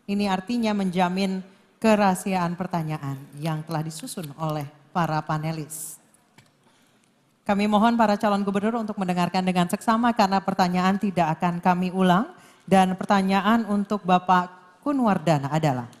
Ini artinya menjamin kerahasiaan pertanyaan yang telah disusun oleh para panelis. Kami mohon para calon gubernur untuk mendengarkan dengan seksama karena pertanyaan tidak akan kami ulang. Dan pertanyaan untuk Bapak Kunwardana adalah,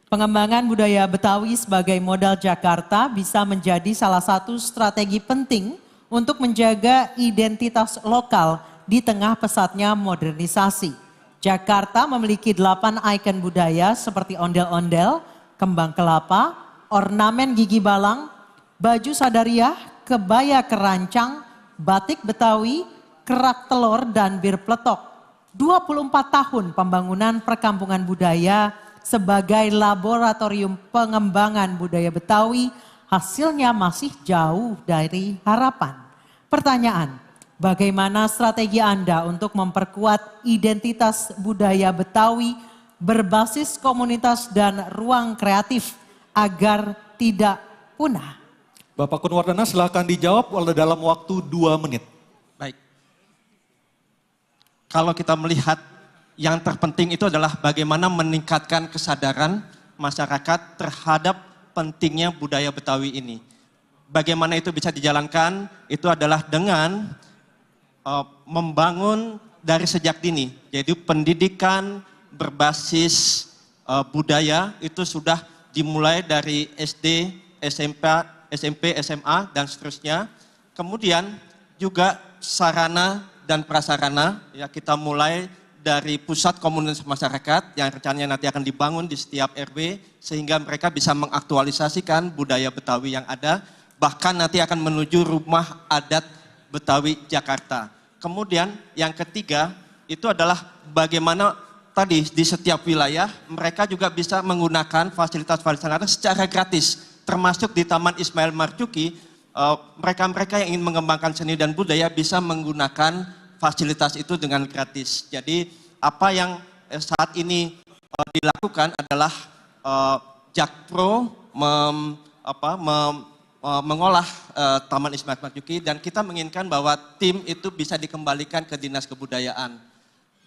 pengembangan budaya Betawi sebagai modal Jakarta bisa menjadi salah satu strategi penting untuk menjaga identitas lokal di tengah pesatnya modernisasi. Jakarta memiliki 8 ikon budaya seperti ondel-ondel, kembang kelapa, ornamen gigi balang, baju sadariah, kebaya kerancang, batik Betawi, kerak telur, dan bir peletok. 24 tahun pembangunan perkampungan budaya sebagai laboratorium pengembangan budaya Betawi, hasilnya masih jauh dari harapan. Pertanyaan, bagaimana strategi Anda untuk memperkuat identitas budaya Betawi berbasis komunitas dan ruang kreatif agar tidak punah? Bapak Kunwardana silakan dijawab dalam waktu 2 menit. Baik. Kalau kita melihat yang terpenting itu adalah bagaimana meningkatkan kesadaran masyarakat terhadap pentingnya budaya Betawi ini. Bagaimana itu bisa dijalankan? Itu adalah dengan membangun dari sejak dini. Jadi pendidikan berbasis budaya itu sudah dimulai dari SD, SMP, SMA, dan seterusnya. Kemudian juga sarana dan prasarana, ya kita mulai dari pusat komunitas masyarakat yang rencananya nanti akan dibangun di setiap RW sehingga mereka bisa mengaktualisasikan budaya Betawi yang ada, bahkan nanti akan menuju rumah adat Betawi Jakarta. Kemudian yang ketiga itu adalah bagaimana tadi di setiap wilayah mereka juga bisa menggunakan fasilitas-fasilitas yang ada secara gratis, termasuk di Taman Ismail Marzuki. Mereka-mereka yang ingin mengembangkan seni dan budaya bisa menggunakan fasilitas itu dengan gratis. Jadi apa yang saat ini dilakukan adalah Jakpro mengolah Taman Ismail Marzuki dan kita menginginkan bahwa tim itu bisa dikembalikan ke Dinas Kebudayaan.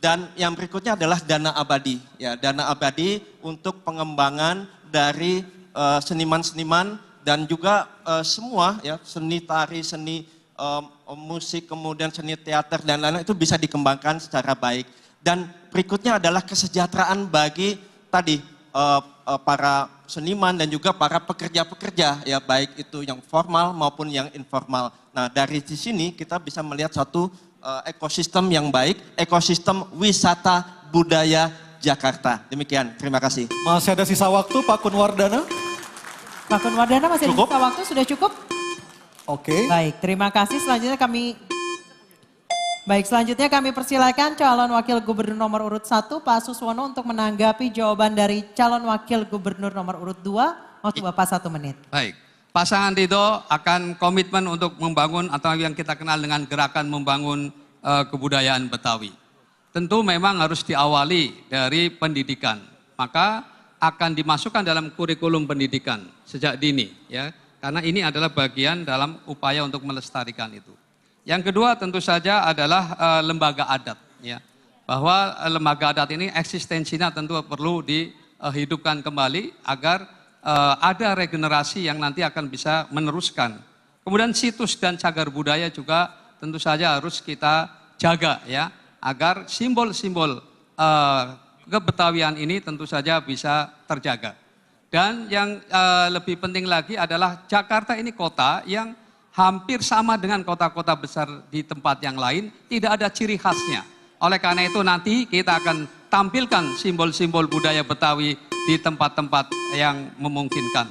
Dan yang berikutnya adalah dana abadi, ya dana abadi untuk pengembangan dari seniman-seniman dan juga semua ya seni tari, seni musik, kemudian seni teater dan lain-lain itu bisa dikembangkan secara baik. Dan berikutnya adalah kesejahteraan bagi tadi para seniman dan juga para pekerja-pekerja ya baik itu yang formal maupun yang informal. Nah dari di sini kita bisa melihat satu ekosistem yang baik, ekosistem wisata budaya Jakarta. Demikian, terima kasih. Masih ada sisa waktu Pak Kunwardana? Pak Kunwardana masih ada sisa waktu, sudah cukup? Oke. Baik, terima kasih. Selanjutnya kami persilakan calon wakil gubernur nomor urut 1 Pak Suswono untuk menanggapi jawaban dari calon wakil gubernur nomor urut 2. Waktu Bapak 1 menit. Baik, pasangan Ridho akan komitmen untuk membangun atau yang kita kenal dengan gerakan membangun kebudayaan Betawi. Tentu memang harus diawali dari pendidikan. Maka akan dimasukkan dalam kurikulum pendidikan sejak dini ya. Karena ini adalah bagian dalam upaya untuk melestarikan itu. Yang kedua tentu saja adalah lembaga adat ya. Bahwa lembaga adat ini eksistensinya tentu perlu dihidupkan kembali agar ada regenerasi yang nanti akan bisa meneruskan. Kemudian situs dan cagar budaya juga tentu saja harus kita jaga ya. Agar simbol-simbol kebetawian ini tentu saja bisa terjaga. Dan yang lebih penting lagi adalah Jakarta ini kota yang hampir sama dengan kota-kota besar di tempat yang lain, tidak ada ciri khasnya. Oleh karena itu nanti kita akan tampilkan simbol-simbol budaya Betawi di tempat-tempat yang memungkinkan.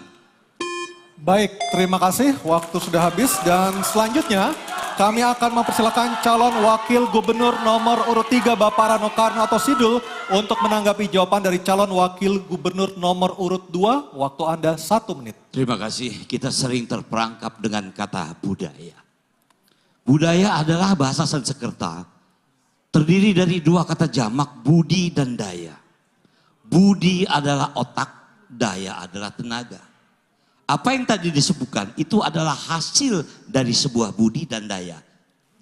Baik, terima kasih. Waktu sudah habis dan selanjutnya kami akan mempersilakan calon wakil gubernur nomor urut 3 Bapak Rano Karno atau Sidul untuk menanggapi jawaban dari calon wakil gubernur nomor urut 2. Waktu Anda 1 menit. Terima kasih. Kita sering terperangkap dengan kata budaya. Budaya adalah bahasa Sanskerta. Terdiri dari 2 kata jamak, budi dan daya. Budi adalah otak, daya adalah tenaga. Apa yang tadi disebutkan itu adalah hasil dari sebuah budi dan daya.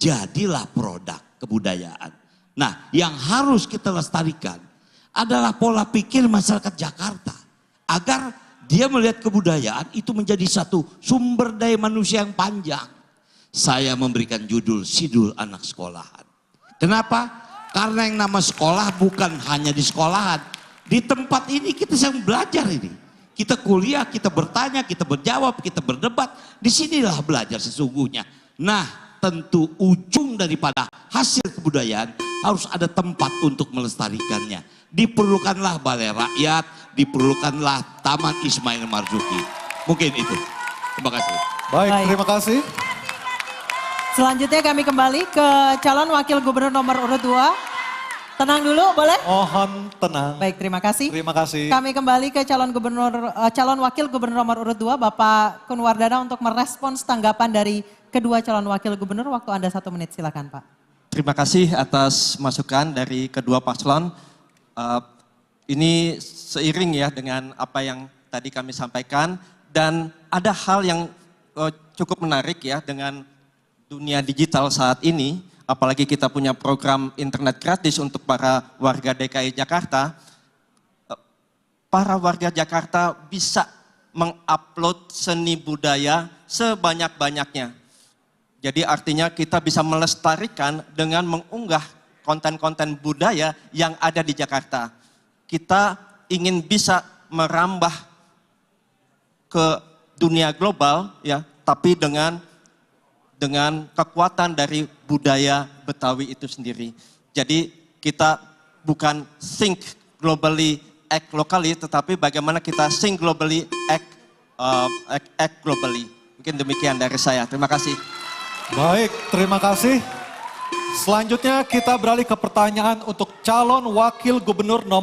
Jadilah produk kebudayaan. Nah, yang harus kita lestarikan adalah pola pikir masyarakat Jakarta. Agar dia melihat kebudayaan itu menjadi satu sumber daya manusia yang panjang. Saya memberikan judul Sidul Anak Sekolahan. Kenapa? Karena yang nama sekolah bukan hanya di sekolahan. Di tempat ini kita sedang belajar ini. Kita kuliah, kita bertanya, kita berjawab, kita berdebat. Disinilah belajar sesungguhnya. Nah, tentu ujung daripada hasil kebudayaan harus ada tempat untuk melestarikannya. Diperlukanlah balai rakyat, diperlukanlah Taman Ismail Marzuki. Mungkin itu. Terima kasih. Baik, Baik. terima kasih. Selanjutnya kami kembali ke calon wakil gubernur nomor urut 2. Tenang dulu boleh? Mohon tenang. Baik, terima kasih. Terima kasih. Kami kembali ke calon wakil gubernur nomor urut 2 Bapak Kunwardana untuk merespons tanggapan dari kedua calon wakil gubernur. Waktu Anda 1 menit, silakan Pak. Terima kasih atas masukan dari kedua paslon. Ini seiring ya dengan apa yang tadi kami sampaikan dan ada hal yang cukup menarik ya dengan dunia digital saat ini, apalagi kita punya program internet gratis untuk para warga DKI Jakarta. Para warga Jakarta bisa mengupload seni budaya sebanyak-banyaknya. Jadi artinya kita bisa melestarikan dengan mengunggah konten-konten budaya yang ada di Jakarta. Kita ingin bisa merambah ke dunia global ya, tapi dengan kekuatan dari budaya Betawi itu sendiri. Jadi kita bukan think globally, act locally, tetapi bagaimana kita think globally, act globally. Mungkin demikian dari saya. Terima kasih. Baik, terima kasih. Selanjutnya kita beralih ke pertanyaan untuk calon wakil gubernur nomor